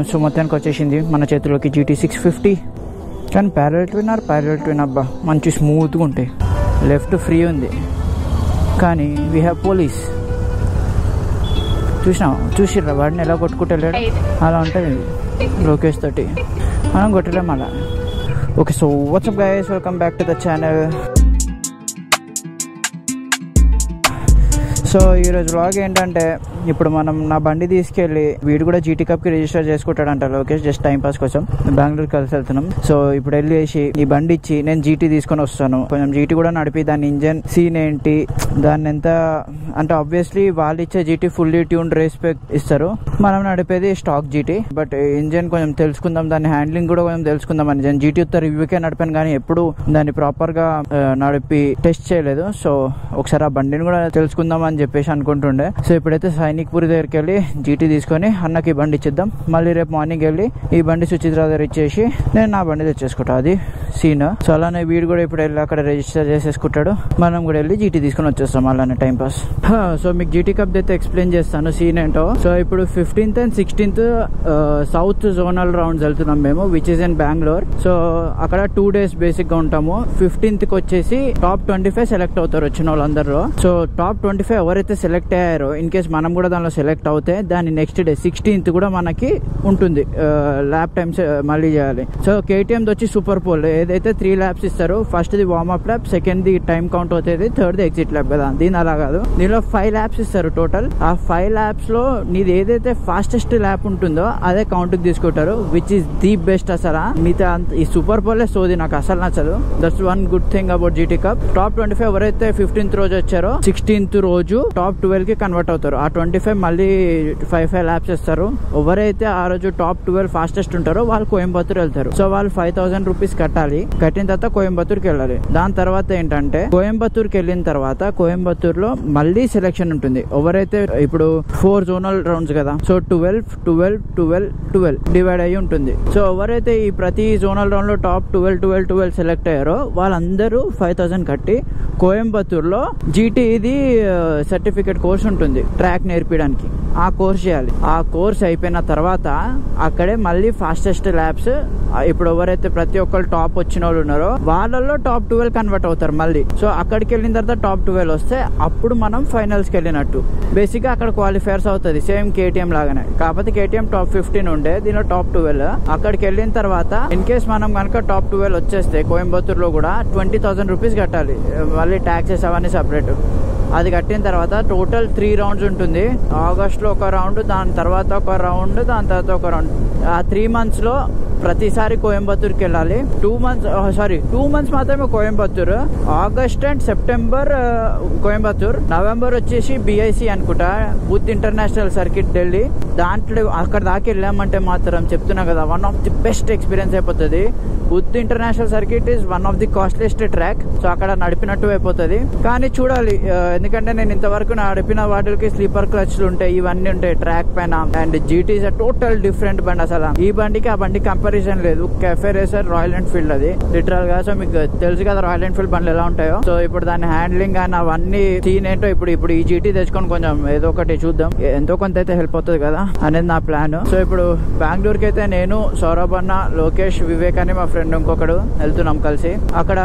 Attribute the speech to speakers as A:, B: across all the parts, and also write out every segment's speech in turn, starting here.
A: So మొత్తానికి వచ్చేసింది మన చేతిలోకి GT 650. కానీ ప్యారల్ ట్విన్ అబ్బా మంచి స్మూత్గా ఉంటాయి. లెఫ్ట్ ఫ్రీ ఉంది కానీ వీ హ్యావ్ పోలీస్. చూసిర్రా వాడిని ఎలా కొట్టుకుంటలేడు? అలా ఉంటుంది లోకేష్ తోటి, మనం కొట్టలేం అలా. Okay, so what's up guys, welcome back to the channel. So ఈరోజు వ్లాగ్ ఏంటంటే, ఇప్పుడు మనం నా బండి తీసుకెళ్ళి వీడు కూడా GT కప్కి రిజిస్టర్ చేసుకుంటాడంట లోకేష్, జస్ట్ టైం పాస్ కోసం. బెంగళూరు కలిసి వెళ్తున్నాం. సో ఇప్పుడు వెళ్ళేసి ఈ బండి ఇచ్చి నేను GT తీసుకొని వస్తాను. కొంచెం GT కూడా నడిపి దాని ఇంజన్ సీన్ ఏంటి, దాన్ని ఎంత అంటే ఆబ్వియస్లీ వాళ్ళు ఇచ్చే GT fully tuned race back ఇస్తారు, మనం నడిపేది స్టాక్ GT. బట్ ఇంజన్ కొంచెం తెలుసుకుందాం, దాని హ్యాండ్లింగ్ కూడా కొంచెం తెలుసుకుందాం అని. నేను GT రివ్యూకే నడిపాను కానీ ఎప్పుడు దాన్ని ప్రాపర్ గా నడిపి టెస్ట్ చేయలేదు. సో ఒకసారి ఆ బండిని కూడా తెలుసుకుందాం అని చెప్పేసి అనుకుంటుండే. సో ఇప్పుడైతే సైనిక్పూరి దగ్గరికి వెళ్ళి GT తీసుకొని అన్నకి బండి ఇచ్చేద్దాం. మళ్ళీ రేపు మార్నింగ్ వెళ్ళి ఈ బండి సుచిత్ర దగ్గర ఇచ్చేసి నేను నా బండి తెచ్చేసుకుంటా. అది సీన్. సో అలానే వీడు కూడా ఇప్పుడు వెళ్ళి అక్కడ రిజిస్టర్ చేసేసుకుంటాడు, మనం కూడా వెళ్ళి GT తీసుకొని వచ్చేస్తాం అలానే టైం పాస్. సో మీకు GT కప్ అయితే ఎక్స్ప్లెయిన్ చేస్తాను సీన్ ఏంటో. సో ఇప్పుడు 15th and 16th south zonal rounds వెళ్తున్నాం మేము, which is in Bengaluru. So అక్కడ 2 days బేసిక్ గా ఉంటాము. 15th కి వచ్చేసి టాప్ 25 సెలెక్ట్ అవుతారు వచ్చిన వాళ్ళందరూ. సో టాప్ 25 ఎవరైతే సెలెక్ట్ అయ్యారో, ఇన్ కేస్ మనం కూడా దానిలో సెలెక్ట్ అవుతే దాని నెక్స్ట్ డే 16th కూడా మనకి ఉంటుంది ల్యాప్ టైమ్స్ మళ్ళీ చేయాలి. సో KTM వచ్చి సూపర్ పోల్ ఏదైతే 3 laps ఇస్తారు. First the warmup lap, second the time count అవుతుంది, థర్డ్ ది ఎగ్జిట్ ల్యాప్ కదా. దీని అలా కాదు, దీనిలో 5 laps ఇస్తారు టోటల్. ఆ 5 laps లో నీది ఏదైతే ఫాస్టెస్ట్ ల్యాప్ ఉంటుందో అదే కౌంట్ కి తీసుకుంటారు, విచ్ ఇస్ ది బెస్ట్. అసలు మిగతా ఈ సూపర్ పోలే సోది నాకు అసలు నచ్చదు. That's one good thing about GT cup. Top 25 ఎవరైతే 15th రోజు వచ్చారో 16th రోజు టాప్ 12 కి కన్వర్ట్ అవుతారు. ఆ 25 మళ్ళీ 5 laps ఇస్తారు. ఎవరైతే ఆ రోజు టాప్ 12 ఫాస్టెస్ట్ ఉంటారో వాళ్ళు కోయంబత్తూర్ వెళ్తారు. సో వాళ్ళు 5,000 రూపీస్ కట్టాలి. కట్టిన తర్వాత కోయంబత్తూర్కి వెళ్ళాలి. దాని తర్వాత ఏంటంటే కోయంబత్తూర్కి వెళ్ళిన తర్వాత కోయంబత్తూర్ లో మళ్ళీ సెలెక్షన్ ఉంటుంది. ఎవరైతే ఇప్పుడు 4 జోనల్ రౌండ్స్ కదా, సో 12 డివైడ్ అయ్యి ఉంటుంది. సో ఎవరైతే ఈ ప్రతి జోనల్ రౌండ్ లో టాప్ 12 సెలెక్ట్ అయ్యారో వాళ్ళందరూ 5,000 కట్టి కోయంబత్తూర్ లో GT ఇది సర్టిఫికేట్ కోర్స్ ఉంటుంది ట్రాక్ నేర్పించడానికి. ఆ కోర్స్ చేయాలి. ఆ కోర్స్ అయిపోయిన తర్వాత అక్కడే మళ్ళీ ఫాస్టెస్ట్ ల్యాబ్స్, ఇప్పుడు ఎవరైతే ప్రతి ఒక్కరు టాప్ వచ్చిన వాళ్ళు ఉన్నారో వాళ్ళలో టాప్ 12 కన్వర్ట్ అవుతారు మళ్ళీ. సో అక్కడికి వెళ్ళిన తర్వాత టాప్ 12 వస్తే అప్పుడు మనం ఫైనల్స్ కి వెళ్ళినట్టు. బేసిక్ గా అక్కడ క్వాలిఫైర్స్ అవుతుంది సేమ్ KTM లాగానే, కాకపోతే KTM టాప్ 15 ఉండే, దీనిలో టాప్ 12. అక్కడికి వెళ్ళిన తర్వాత ఇన్ కేస్ మనం కనుక టాప్ 12 వచ్చేస్తే కోయంబత్తూర్ లో కూడా 20,000 రూపీస్ కట్టాలి. మళ్ళీ ట్యాక్సెస్ అవన్నీ సపరేట్. అది కట్టిన తర్వాత టోటల్ 3 rounds ఉంటుంది. ఆగస్ట్ లో ఒక రౌండ్, దాని తర్వాత ఒక రౌండ్, దాని తర్వాత ఒక రౌండ్. ఆ 3 months లో ప్రతిసారి కోయంబత్తూర్కి వెళ్ళాలి. 2 months మాత్రమే Coimbatore. August and September Coimbatore, November వచ్చేసి BIC అనుకుంటా, బుద్ధ్ ఇంటర్నేషనల్ సర్కిట్ ఢిల్లీ. దాంట్లో అక్కడ దాకా వెళ్ళామంటే మాత్రం చెప్తున్నా కదా, one of the best experience అయిపోతుంది. Buddh international circuit is one of the costliest track. So అక్కడ నడిపినట్టు అయిపోతుంది. కానీ చూడాలి, ఎందుకంటే నేను ఇంతవరకు నడిపిన వాటికి స్లీపర్ క్లచ్లు ఉంటాయి, ఇవన్నీ ఉంటాయి ట్రాక్ పైన. And GT is total different బండి. అసలు ఈ బండికి ఆ బండి కంపారిజన్ లేదు. కెఫే రేసర్ రాయల్ ఎన్ఫీల్డ్ అది లిటరల్ గా. సో మీకు తెలుసు కదా రాయల్ ఎన్ఫీల్డ్ బండ్లు ఎలా ఉంటాయో. సో ఇప్పుడు దాని హ్యాండ్లింగ్ అని అవన్నీ సీన్ ఏంటో ఇప్పుడు ఈ GT తెచ్చుకొని కొంచెం ఏదో ఒకటి చూద్దాం, ఎంతో కొంత అయితే హెల్ప్ అవుతుంది కదా అనేది నా ప్లాన్. సో ఇప్పుడు బెంగళూరుకి అయితే నేను, సౌరభ్ అన్న, లోకేష్, వివేక్ అని మా ఫ్రెండ్ ఇంకొకడు వెళ్తున్నాం కలిసి అక్కడ.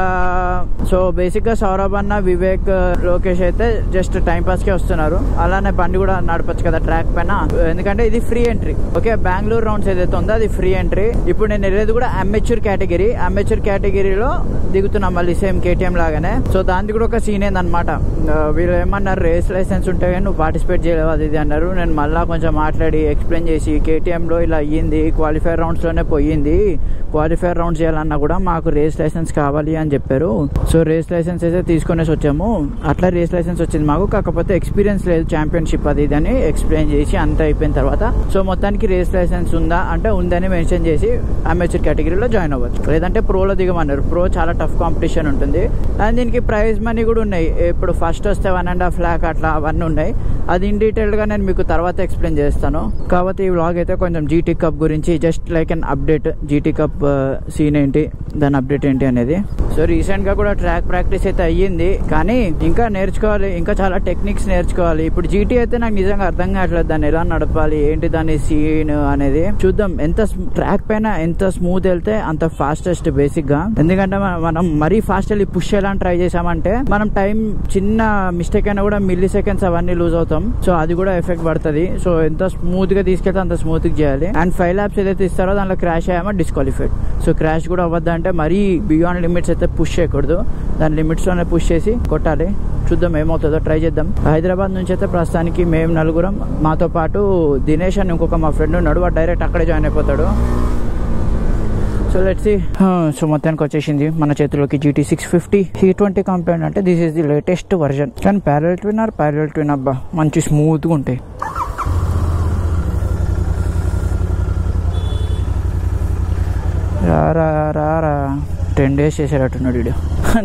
A: సో బేసిక్ గా సౌరభ్ అన్న, వివేక్, లోకేష్ అయితే జస్ట్ టైం పాస్ కి వస్తున్నారు. అలానే బండి కూడా నడపచ్చు కదా ట్రాక్ పైన, ఎందుకంటే ఇది free entry. Okay, Bengaluru rounds ఏదైతే ఉందో అది ఫ్రీ ఎంట్రీ. ఇప్పుడు నేను వెళ్ళేది కూడా అమెచ్యూర్ కేటగిరీలో దిగుతున్నాం మళ్ళీ సేమ్ KTM లాగానే. సో దానికి కూడా ఒక సీన్ ఏందనమాట, వీళ్ళు ఏమన్నారు రేస్ లైసెన్స్ ఉంటే నువ్వు పార్టిసిపేట్ చేయలేవు అది ఇది అన్నారు. నేను మళ్ళీ కొంచెం మాట్లాడి ఎక్స్ప్లెయిన్ చేసి KTM లో ఇలా అయ్యింది, క్వాలిఫైర్ రౌండ్స్ లోనే పోయింది, క్వాలిఫైర్ రౌండ్స్ చేయాలన్నా కూడా మాకు రేస్ లైసెన్స్ కావాలి అని చెప్పారు. సో రేస్ లైసెన్స్ అయితే తీసుకునేసి వచ్చాము. అట్లా రేస్ లైసెన్స్ వచ్చింది మాకు, కాకపోతే ఎక్స్పీరియన్స్ లేదు ఛాంపియన్షిప్ అది ఇది అని ఎక్స్ప్లెయిన్ చేసి అంతా అయిపోయిన తర్వాత సో మొత్తానికి రేస్ లైసెన్స్ ఉందా అంటే ఉందని మెన్షన్ చేసి అమెచ్యూర్ కేటగిరీలో జాయిన్ అవ్వచ్చు, లేదంటే ప్రోలో దిగమన్నారు. ప్రో చాలా టఫ్ కాంపిటీషన్ ఉంటుంది. అండ్ దీనికి ప్రైజ్ మనీ కూడా ఉన్నాయి. ఇప్పుడు ఫస్ట్ వస్తే 1.5 lakh అట్లా అవన్నీ ఉన్నాయి. అది ఇన్ డీటెయిల్గా నేను మీకు తర్వాత ఎక్స్ప్లెయిన్ చేస్తాను. కాబట్టి ఈ వ్లాగ్ అయితే కొంచెం జీటీ కప్ గురించి just like an update, GT cup scene ఏంటి, దాని అప్డేట్ ఏంటి అనేది. సో రీసెంట్గా కూడా ట్రాక్ ప్రాక్టీస్ అయితే అయ్యింది, కానీ ఇంకా నేర్చుకోవాలి, ఇంకా చాలా టెక్నిక్స్ నేర్చుకోవాలి. ఇప్పుడు జీటీ అయితే నాకు నిజంగా అర్థం కావట్లేదు, దాన్ని ఎలా నడపాలి, ఏంటి దాని సీన్ అనేది. చూద్దాం, ఎంత ట్రాక్ పైన ఎంత స్మూత్ వెళ్తే అంత ఫాస్టెస్ట్ బేసిక్ గా. ఎందుకంటే మనం మరీ ఫాస్ట్ వెళ్ళి పుష్ చేయాలని ట్రై చేసామంటే మనం టైం చిన్న మిస్టేక్ అయినా కూడా మిల్లీ సెకండ్స్ అవన్నీ లూజ్ అవుతాం. సో అది కూడా ఎఫెక్ట్ పడుతుంది. సో ఎంత స్మూత్ గా తీసుకెళ్తే అంత స్మూత్ గా చేయాలి. అండ్ 5 laps ఏదైతే ఇస్తారో దాంట్లో క్రాష్ అయ్యామో డిస్క్వాలిఫైడ్. సో క్రాష్ కూడా అవ్వద్దంటే మరీ బియాండ్ లిమిట్స్ అయితే పుష్ చేయకూడదు, దాని లిమిట్స్ లోనే పుష్ చేసి కొట్టాలి. చూద్దాం ఏమవుతుందో, ట్రై చేద్దాం. హైదరాబాద్ నుంచి అయితే ప్రస్తుతానికి మేము 4 మాతో పాటు దినేష్ అని ఇంకొక మా ఫ్రెండ్ ఉన్నాడు, వాడు డైరెక్ట్ అక్కడే జాయిన్ అయిపోతాడు. So let's see. సో మొత్తానికి వచ్చేసింది మన చేతిలోకి GT 650 E20 కంప్లైంట్. అంటే this is the latest version. కానీ ప్యారల్ ట్విన్ అబ్బా మంచి స్మూత్ గా ఉంటాయి. రా 10 days చేసేటట్టున్నాడు వీడియో.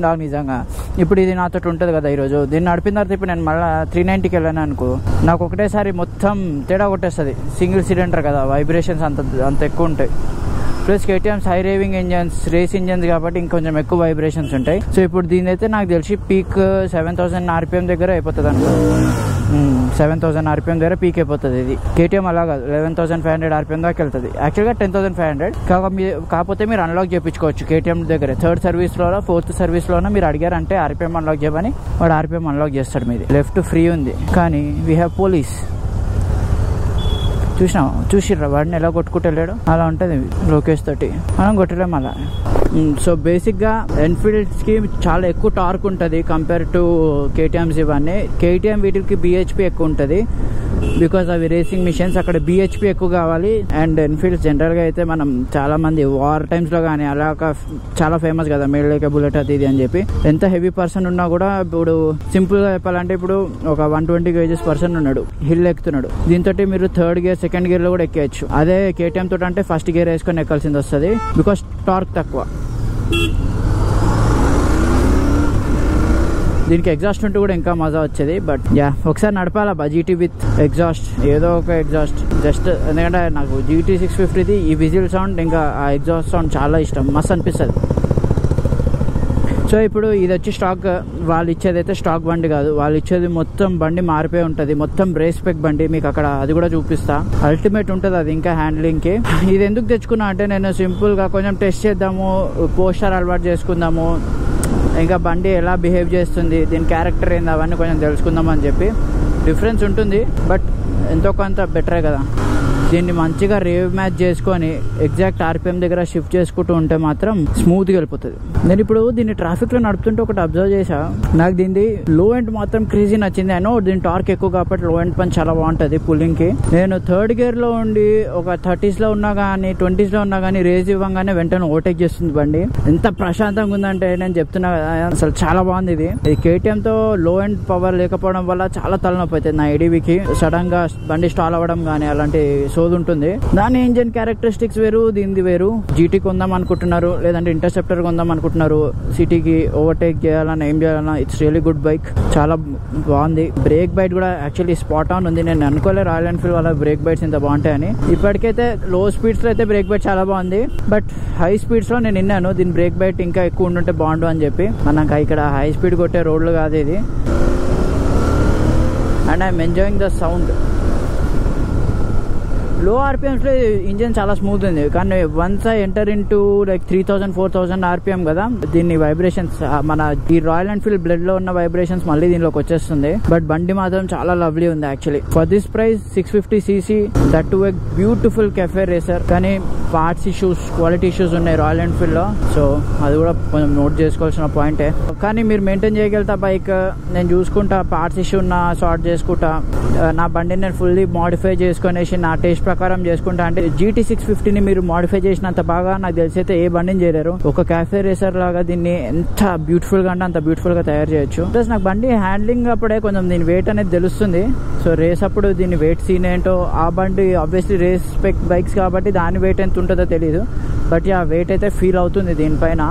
A: నాకు నిజంగా ఇప్పుడు ఇది నాతో ఉంటుంది కదా ఈరోజు, దీన్ని నడిపిన తర్వాత ఇప్పుడు నేను మళ్ళీ 390కి వెళ్ళాను అనుకో, నాకు ఒకటేసారి మొత్తం తేడా కొట్టేస్తుంది. సింగిల్ సిలిండర్ కదా, వైబ్రేషన్స్ అంత ఎక్కువ ఉంటాయి. Plus KTM's high revving engines, race engines కాబట్టి ఇంకొంచెం ఎక్కువ వైబ్రేషన్స్ ఉంటాయి. సో ఇప్పుడు దీని అయితే నాకు తెలిసి పీక్ 7000 RPM దగ్గర అయిపోతుంది అనుకో. 7000 RPM దగ్గర పీక్ అయిపోతుంది. ఇది KTM అలా కాదు, 11500 RPM దాకా వెళ్తుంది. యాక్చువల్గా 10500. కాకపోతే మీరు అన్లాక్ చేయించుకోవచ్చు KTM దగ్గర. 3rd సర్వీస్లోనో 4th సర్వీస్లోనో మీరు అడిగారంటే RPM అన్లాక్ చేయమని వాడు RPM అన్లాక్ చేస్తాడు. మీది లెఫ్ట్ ఫ్రీ ఉంది, కానీ వీ హ్యావ్ పోలీస్. చూసిర్రా వాడిని ఎలా కొట్టుకుంటూ వెళ్ళాడు? అలా ఉంటుంది లోకేష్ తోటి, మనం కొట్టలేం అలా. సో బేసిక్గా ఎన్ఫీల్డ్స్కి చాలా ఎక్కువ టార్క్ ఉంటుంది కంపేర్ టు KTM's. ఇవన్నీ KTM వీటికి BHP ఎక్కువ ఉంటుంది, బికాస్ అవి రేసింగ్ మిషన్స్. అక్కడ BHP ఎక్కువ కావాలి. అండ్ ఎన్ఫీల్డ్స్ జనరల్గా అయితే మనం చాలా మంది వార్ టైమ్స్లో కానీ అలా చాలా ఫేమస్ కదా, మేడ్లేక బుల్లెట్ అది ఇది అని చెప్పి. ఎంత హెవీ పర్సన్ ఉన్నా కూడా, ఇప్పుడు సింపుల్గా చెప్పాలంటే ఇప్పుడు ఒక 120 kgs పర్సన్ ఉన్నాడు, హిల్ ఎక్కుతున్నాడు. దీంతో మీరు 3rd gear 2nd gear లో కూడా ఎక్కేయచ్చు. అదే KTM తోటి అంటే 1st gear వేసుకొని ఎక్కాల్సింది వస్తుంది, బికాస్ టార్క్ తక్కువ. దీనికి ఎగ్జాస్ట్ ఉంటే కూడా ఇంకా మజా వచ్చేది. బట్ ఒకసారి నడపాలా GT విత్ ఎగ్జాస్ట్, ఏదో ఒక ఎగ్జాస్ట్ జస్ట్. ఎందుకంటే నాకు GT 650ది ఈ విజిల్ సౌండ్ ఇంకా ఆ ఎగ్జాస్ట్ సౌండ్ చాలా ఇష్టం, మస్తు అనిపిస్తుంది. సో ఇప్పుడు ఇది వచ్చి స్టాక్, వాళ్ళు ఇచ్చేది అయితే స్టాక్ బండి కాదు, వాళ్ళు ఇచ్చేది మొత్తం బండి మారిపోయి ఉంటుంది, మొత్తం రేస్ స్పెక్ బండి. మీకు అక్కడ అది కూడా చూపిస్తా, అల్టిమేట్ ఉంటుంది అది. ఇంకా హ్యాండ్లింగ్ కి ఇది ఎందుకు తెచ్చుకున్నా అంటే, నేను సింపుల్ గా కొంచెం టెస్ట్ చేద్దాము, పోస్టర్ అలవాటు చేసుకుందాము, ఇంకా బండి ఎలా బిహేవ్ చేస్తుంది, దీని క్యారెక్టర్ ఏంది, అవన్నీ కొంచెం తెలుసుకుందాం అని చెప్పి. డిఫరెన్స్ ఉంటుంది, బట్ ఎంతో కొంత బెటరే కదా. దీన్ని మంచిగా రేవ్ మ్యాచ్ చేసుకొని ఎగ్జాక్ట్ RPM దగ్గర షిఫ్ట్ చేసుకుంటూ ఉంటే మాత్రం స్మూత్గా వెళ్ళిపోతుంది. నేను ఇప్పుడు దీన్ని ట్రాఫిక్లో నడుపుతుంటే ఒకటి అబ్జర్వ్ చేసా, నాకు దీన్ని లో ఎండ్ మాత్రం క్రేజీ నచ్చింది. అయినో దీని టార్క్ ఎక్కువ కాబట్టి లో ఎండ్ పని చాలా బాగుంటుంది పుల్లింగ్కి. నేను 3rd gearలో ఉండి ఒక 30sలో ఉన్నా కానీ 20sలో ఉన్నా కానీ రేస్ ఇవ్వగానే వెంటనే ఓవర్టేక్ చేస్తుంది బండి. ఎంత ప్రశాంతంగా ఉందంటే నేను చెప్తున్నా, అసలు చాలా బాగుంది ఇది. KTMతో లో ఎండ్ పవర్ లేకపోవడం వల్ల చాలా తలనొప్పి అవుతుంది నా ADVకి. సడన్ గా బండి స్టాల్ అవ్వడం కానీ అలాంటి సోది ఉంటుంది. దాని ఇంజన్ క్యారెక్టరిస్టిక్స్ వేరు, దీనిది వేరు. GT కొందాం అనుకుంటున్నారు, లేదంటే ఇంటర్సెప్టర్ కొందాం అనుకుంటున్నారు, సిటీకి ఓవర్టేక్ చేయాలన్నా ఏం చేయాలన్నా, ఇట్స్ రియలీ గుడ్ బైక్, చాలా బాగుంది. బ్రేక్ బైట్ కూడా యాక్చువల్లీ స్పాట్ ఆన్ ఉంది. నేను అనుకోలే రాయల్ ఎన్ఫీల్డ్ వాళ్ళ బ్రేక్ బైట్స్ ఇంత బాగుంటాయని. ఇప్పటికైతే లో స్పీడ్స్ లో అయితే బ్రేక్ బైట్ చాలా బాగుంది, బట్ హై స్పీడ్స్ లో నేను విన్నాను దీని బ్రేక్ బైట్ ఇంకా ఎక్కువ ఉండుంటే బాగుండు అని చెప్పి. మనకు ఇక్కడ హై స్పీడ్ కొట్టే రోడ్లు కాదు ఇది. And I'm enjoying the sound. లో RPMs లో ఇంజన్ చాలా స్మూత్ ఉంది, కానీ once I enter in to like 3000-4000 RPM కదా, దీన్ని వైబ్రేషన్స్, మన ఈ రాయల్ ఎన్ఫీల్డ్ బ్లడ్ లో ఉన్న వైబ్రేషన్స్ మళ్ళీ దీనిలోకి వచ్చేస్తుంది. బట్ బండి మాత్రం చాలా లవ్లీ ఉంది actually. For this price 650cc, that to a beautiful cafe racer. కానీ పార్ట్స్ ఇష్యూస్, క్వాలిటీ ఇష్యూస్ ఉన్నాయి రాయల్ ఎన్ఫీల్డ్ లో, సో అది కూడా కొంచెం నోట్ చేసుకోవాల్సిన పాయింటే. కానీ మీరు మెయింటైన్ చేయగలుగుతా బైక్, నేను చూసుకుంటా, పార్ట్స్ ఇష్యూ ఉన్నా సార్ట్ చేసుకుంటా, నా బండిని నేను ఫుల్లీ మోడిఫై చేసుకునేసి నా టేస్ట్ ప్రకారం చేసుకుంటా. అంటే GT 650ని మీరు మోడిఫై చేసినంత బాగా నాకు తెలిసి అయితే ఏ బండిని చేయలేరు. ఒక క్యాఫే రేసర్ లాగా దీన్ని ఎంత బ్యూటిఫుల్ గా అంటే అంత బ్యూటిఫుల్ గా తయారు చేయొచ్చు. ప్లస్ నాకు బండి హ్యాండ్లింగ్ అప్పుడే కొంచెం దీని వెయిట్ అనేది తెలుస్తుంది. సో రేస్ అప్పుడు దీని వెయిట్ సీన్ ఏంటో, ఆ బండి ఆబ్వియస్లీ రేస్ స్పెక్ బైక్స్ కాబట్టి దాని వెయిట్ ఎంత ఉంటుందో తెలియదు, బట్ ఆ వెయిట్ అయితే ఫీల్ అవుతుంది దీనిపైన.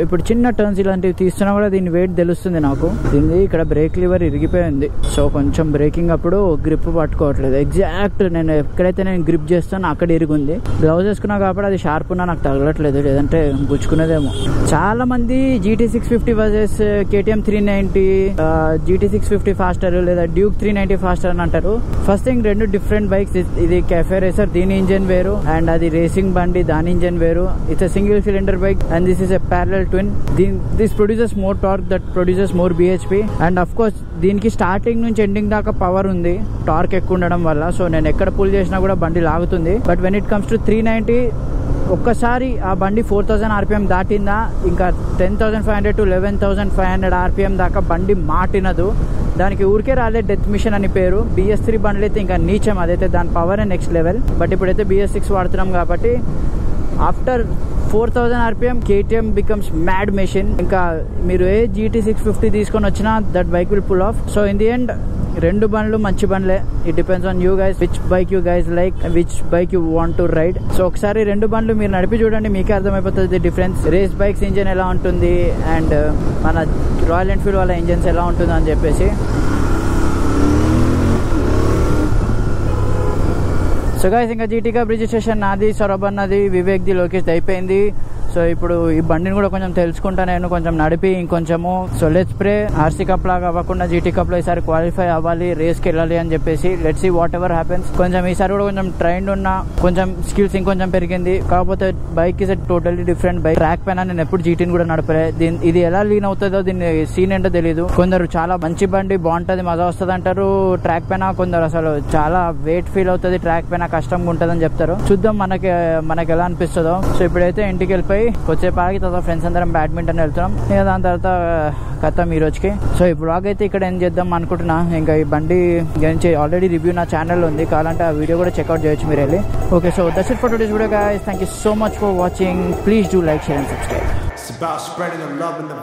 A: ఇప్పుడు చిన్న టర్న్స్ ఇలాంటివి తీస్తున్నా కూడా దీని వెయిట్ తెలుస్తుంది నాకు. దీన్ని ఇక్కడ బ్రేక్ లివర్ ఇరిగిపోయింది, సో కొంచెం బ్రేకింగ్ అప్పుడు గ్రిప్ పట్టుకోవట్లేదు. ఎగ్జాక్ట్ నేను ఎక్కడైతే నేను గ్రిప్ చేస్తానో అక్కడ ఇరుగుంది. గ్లౌజ్ వేసుకున్నా కాబట్టి అది షార్ప్ ఉన్నా నాకు తగలట్లేదు, లేదంటే గుచ్చుకునేదేమో. చాలా మంది GT 650 versus KTM 390, GT 650 faster లేదా డ్యూక్ 390 ఫాస్టర్ అని అంటారు. ఫస్ట్ థింగ్, రెండు డిఫరెంట్ బైక్స్. ఇది కెఫే రేసర్, దీని ఇంజన్ వేరు, అండ్ అది రేసింగ్ బండి, దాని ఇంజన్ వేరు. It's a single cylinder bike and this is a parallel twin. This produces more torque, that produces more bhp, and of course దీనికి starting నుంచి ending దాకా పవర్ ఉంది టార్క్ ఎక్కువ ఉండడం వల్ల. సో నేను ఎక్కడ పుల్ చేసినా కూడా బండి లాగుతుంది. But when it comes to 390, ఒక్కసారి ఆ బండి 4000 RPM దాటిందా ఇంకా 10,500 to 11,500 RPM దాకా బండి మాటినదు. దానికి ఊరికే రాలే డెత్ మిషన్ అని పేరు. BS3 బండ్లు అయితే ఇంకా నీచం, అదైతే దాని పవర్ నెక్స్ట్ లెవెల్. బట్ ఇప్పుడైతే BS6 వాడుతున్నాం కాబట్టి after 4000 RPM KTM becomes mad machine. ఇంకా మీరు ఏ GT 650 తీసుకొని వచ్చినా that bike will pull off. So in the end రెండు బండ్లు మంచి బండ్లే. It depends on you guys, which bike you guys like, which bike you want to ride. So ఒకసారి రెండు బండ్లు మీరు నడిపి చూడండి, మీకే అర్థమైపోతుంది డిఫరెన్స్. రేస్ బైక్స్ ఇంజన్ ఎలా ఉంటుంది అండ్ మన రాయల్ ఎన్ఫీల్డ్ వాళ్ళ ఇంజన్స్ ఎలా ఉంటుంది అని చెప్పేసి. సో గైస్, ఇంకా GT కప్ రిజిస్ట్రేషన్ నాది, సౌరభ్ అన్నది, వివేక్ది, లోకేష్ అయిపోయింది. సో ఇప్పుడు ఈ బండిని కూడా కొంచెం తెలుసుకుంటా నేను, కొంచెం నడిపి ఇంకొంచెము. So let's pray RC cup లాగా అవ్వకుండా GT కప్ లో ఈసారి క్వాలిఫై అవ్వాలి, రేస్కి వెళ్ళాలి అని చెప్పేసి. Let's see whatever happens. కొంచెం ఈసారి కూడా కొంచెం ట్రైన్డ్ ఉన్నా, కొంచెం స్కిల్స్ ఇంకొంచెం పెరిగింది. కాకపోతే bike is totally different bike. Track పైన నేను ఎప్పుడు GTని కూడా నడపలే. ఇది ఎలా లీన్ అవుతుందో దీని సీన్ ఏంటో తెలియదు. కొందరు చాలా మంచి బండి బాగుంటది, మజా వస్తుంది అంటారు ట్రాక్ పైన. కొందరు అసలు చాలా వెయిట్ ఫీల్ అవుతుంది ట్రాక్ పైన, కష్టంగా ఉంటుంది అని చెప్తారు. చూద్దాం మనకి ఎలా అనిపిస్తుందో. సో ఇప్పుడైతే ఇంటికి వెళ్ళిపోయి వచ్చేపాకి తర్వాత ఫ్రెండ్స్ అందరం బ్యాడ్మింటన్ వెళ్తున్నాం. ఇక దాని తర్వాత కథం ఈ రోజుకి. సో ఇప్పుడు లాగైతే ఇక్కడ ఏం చేద్దాం అనుకుంటున్నా. ఇంకా ఈ బండి గురించి ఆల్రెడీ రివ్యూ నా ఛానల్లో ఉంది, కావాలంటే ఆ వీడియో కూడా చెక్అౌట్ చేయొచ్చు మీరు వెళ్ళి. Okay, so that's it for today's video guys. Thank you so much for watching. Please do like, share and subscribe. It's about spreading the love and the